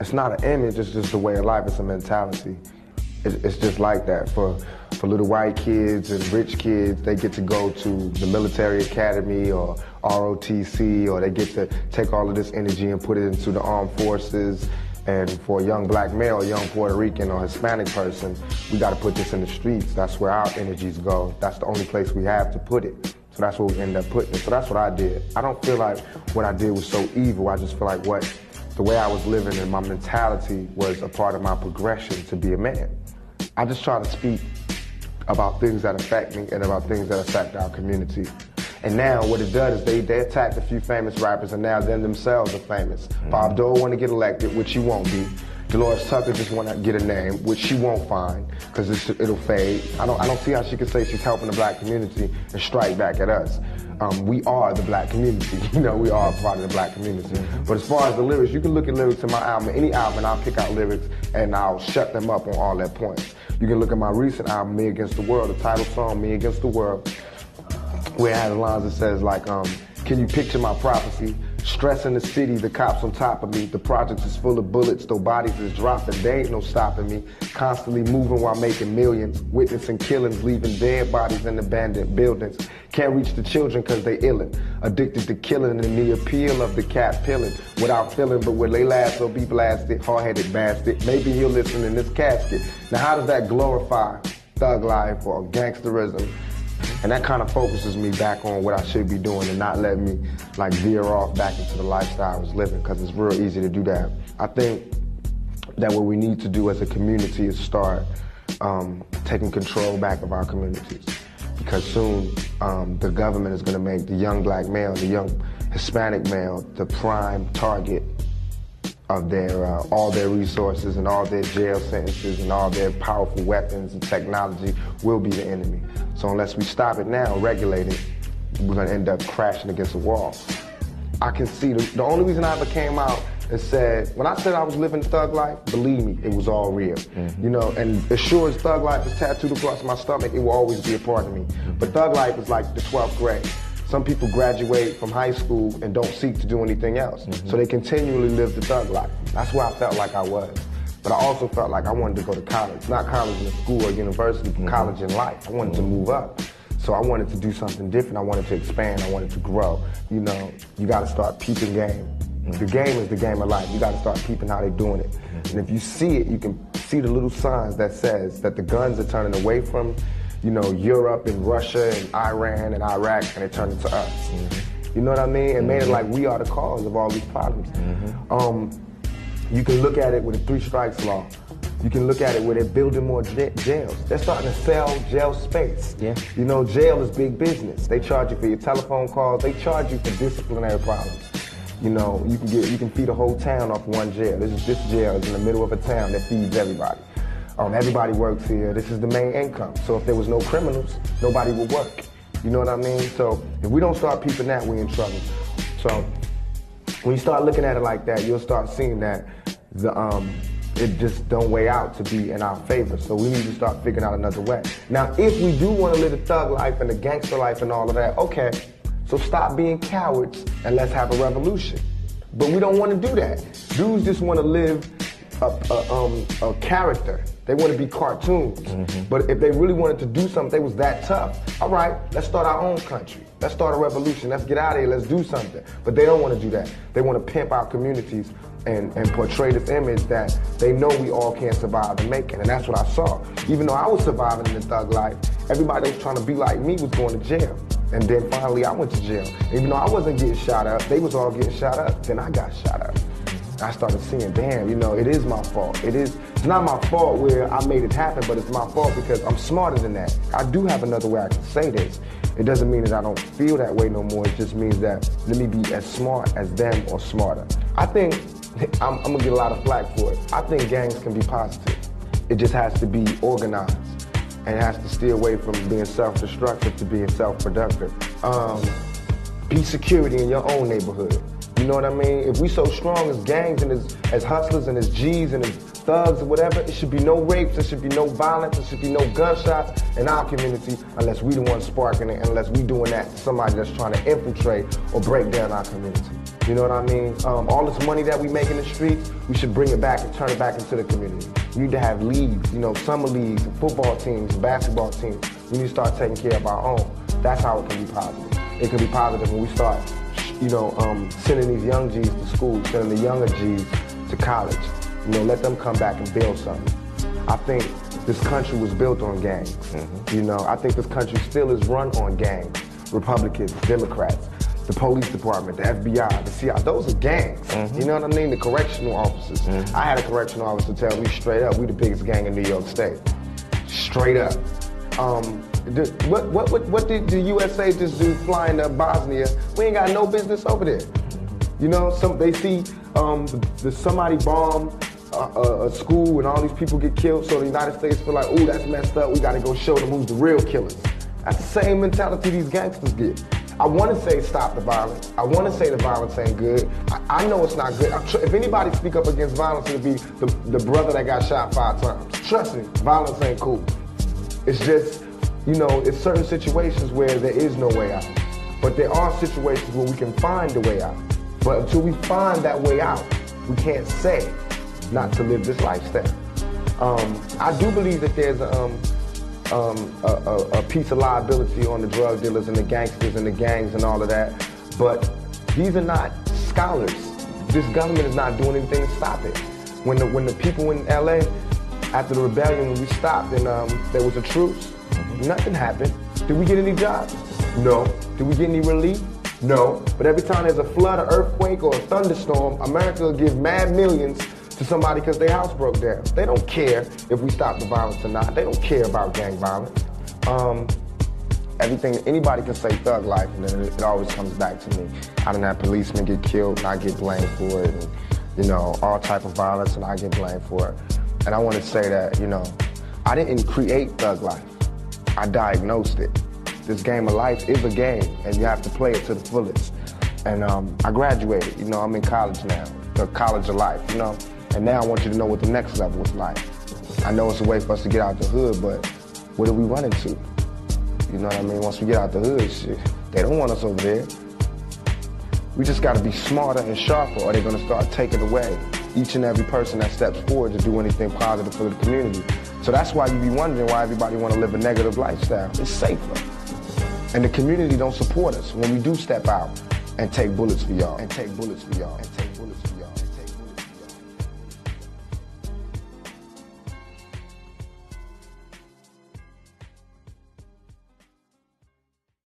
it's not an image, it's just the way of life, it's a mentality. It's just like that. For little white kids and rich kids, they get to go to the military academy or ROTC, or they get to take all of this energy and put it into the armed forces. And for a young black male, a young Puerto Rican or Hispanic person, we got to put this in the streets. That's where our energies go. That's the only place we have to put it. So that's where we end up putting it. So that's what I did. I don't feel like what I did was so evil. I just feel like the way I was living and my mentality was a part of my progression to be a man. I just try to speak about things that affect me and about things that affect our community. And now what it does is they attacked a few famous rappers, and now them themselves are famous. Bob Dole want to get elected, which he won't be. Dolores Tucker just want to get a name, which she won't find, because it'll fade. I don't see how she can say she's helping the black community and strike back at us. We are the black community, we are a part of the black community. But as far as the lyrics, you can look at lyrics in my album, any album, and I'll pick out lyrics and I'll shut them up on all their points. You can look at my recent album, Me Against the World, the title song, Me Against the World, where it has lines that says like, can you picture my prophecy? Stress in the city, the cops on top of me. The project is full of bullets, though bodies is dropping. There ain't no stopping me. Constantly moving while making millions. Witnessing killings, leaving dead bodies in abandoned buildings. Can't reach the children cause they illin'. Addicted to killing and the appeal of the cat pilling. Without feeling, but when they last, they'll be blasted. Hard-headed bastard. Maybe you'll listen in this casket. Now how does that glorify thug life or gangsterism? And that kind of focuses me back on what I should be doing and not let me like veer off back into the lifestyle I was living, because it's real easy to do that. I think that what we need to do as a community is start taking control back of our communities, because soon the government is going to make the young black male, the young Hispanic male, the prime target of their all their resources, and all their jail sentences and all their powerful weapons and technology will be the enemy. So unless we stop it now, regulate it, we're gonna end up crashing against a wall. I can see the only reason I ever came out and said, when I said I was living thug life, believe me, it was all real. And as sure as thug life is tattooed across my stomach, it will always be a part of me. But thug life is like the 12th grade. Some people graduate from high school and don't seek to do anything else. So they continually live the thug life. That's where I felt like I was. But I also felt like I wanted to go to college. Not college in a school or university, but college in life. I wanted to move up. So I wanted to do something different. I wanted to expand. I wanted to grow. You gotta start peeping game. The game is the game of life. You gotta start peeping how they're doing it. And if you see it, you can see the little signs that says that the guns are turning away from Europe and Russia and Iran and Iraq, and they're turning to us. You know what I mean? It made it like we are the cause of all these problems. You can look at it with a 3 strikes law. You can look at it where they're building more jails. They're starting to sell jail space. Jail is big business. They charge you for your telephone calls. They charge you for disciplinary problems. You can feed a whole town off one jail. This jail is in the middle of a town that feeds everybody. Everybody works here. This is the main income. So if there was no criminals, nobody would work. You know what I mean? So if we don't start peeping that, we're in trouble. So when you start looking at it like that, you'll start seeing that it just don't weigh out to be in our favor. So we need to start figuring out another way. Now, if we do want to live the thug life and the gangster life and all of that, okay, so stop being cowards and let's have a revolution. But we don't want to do that. Dudes just want to live a character. They want to be cartoons. But if they really wanted to do something, they was that tough. All right, let's start our own country. Let's start a revolution. Let's get out of here. Let's do something. But they don't want to do that. They want to pimp our communities and portray this image that they know we all can't survive and make it. And that's what I saw. Even though I was surviving in the thug life, everybody that was trying to be like me was going to jail. And then finally I went to jail. Even though I wasn't getting shot up, they was all getting shot up. Then I got shot up. I started seeing, damn, it is my fault. It's not my fault where I made it happen, but it's my fault because I'm smarter than that. I do have another way I can say this. It doesn't mean that I don't feel that way no more. It just means that let me be as smart as them or smarter. I think I'm gonna get a lot of flack for it. I think gangs can be positive. It just has to be organized, and it has to steer away from being self-destructive to being self-productive. Be security in your own neighborhood. You know what I mean? If we so strong as gangs and as hustlers and as G's and as thugs or whatever, it should be no rapes, there should be no violence, there should be no gunshots in our community unless we the ones sparking it, unless we doing that to somebody that's trying to infiltrate or break down our community. You know what I mean? All this money that we make in the streets, we should bring it back and turn it back into the community. We need to have leagues, you know, summer leagues, football teams, basketball teams. We need to start taking care of our own. That's how it can be positive. It can be positive when we start, you know, sending these young G's to school, sending the younger G's to college. You know, let them come back and build something. I think this country was built on gangs. You know, I think this country still is run on gangs. Republicans, Democrats, the police department, the FBI, the CIA, those are gangs. You know what I mean? The correctional officers. I had a correctional officer tell me straight up, we the biggest gang in New York State. Straight up. What did the USA just do flying to Bosnia? We ain't got no business over there. You know, they see somebody bomb a school and all these people get killed, so the United States feel like, ooh, that's messed up, we gotta go show them who's the real killers. That's the same mentality these gangsters get. I want to say stop the violence. I want to say the violence ain't good. I know it's not good. If anybody speak up against violence, it'll be the brother that got shot 5 times. Trust me, violence ain't cool. It's just, you know, it's certain situations where there is no way out. But there are situations where we can find a way out. But until we find that way out, we can't say not to live this lifestyle. I do believe that there's a piece of liability on the drug dealers and the gangsters and the gangs and all of that, but these are not scholars. This government is not doing anything to stop it. When the people in LA, after the rebellion, when we stopped and there was a truce, nothing happened. Did we get any jobs? No. Did we get any relief? No. But every time there's a flood, an earthquake, or a thunderstorm, America will give mad millions to somebody because their house broke down. They don't care if we stop the violence or not. They don't care about gang violence. Anybody can say thug life, and then it always comes back to me. I done had policemen get killed, and I get blamed for it, and, you know, all type of violence, and I get blamed for it. And I want to say that, you know, I didn't create thug life. I diagnosed it. This game of life is a game, and you have to play it to the fullest. And I graduated, you know, I'm in college now, the college of life, you know. And now I want you to know what the next level is like. I know it's a way for us to get out the hood, but what are we running to? You know what I mean? Once we get out the hood, shit, they don't want us over there. We just gotta be smarter and sharper, or they're gonna start taking away each and every person that steps forward to do anything positive for the community. So that's why you be wondering why everybody wanna live a negative lifestyle. It's safer. And the community don't support us when we do step out and take bullets for y'all, and take bullets for y'all, and take bullets for y'all.